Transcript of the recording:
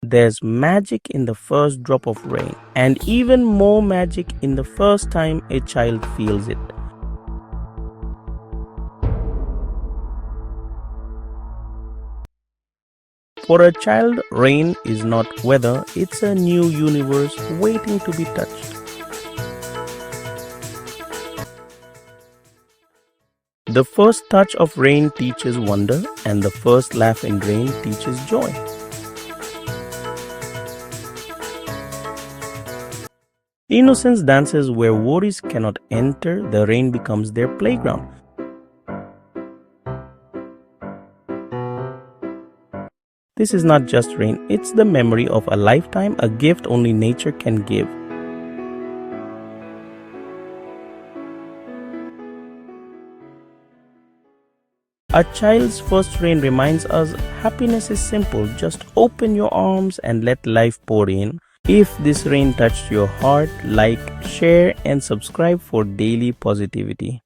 There's magic in the first drop of rain, and even more magic in the first time a child feels it. For a child, rain is not weather, it's a new universe waiting to be touched. The first touch of rain teaches wonder, and the first laugh in rain teaches joy. Innocence dances where worries cannot enter, the rain becomes their playground. This is not just rain, it's the memory of a lifetime, a gift only nature can give. A child's first rain reminds us happiness is simple, just open your arms and let life pour in. If this rain touched your heart, like, share and subscribe for daily positivity.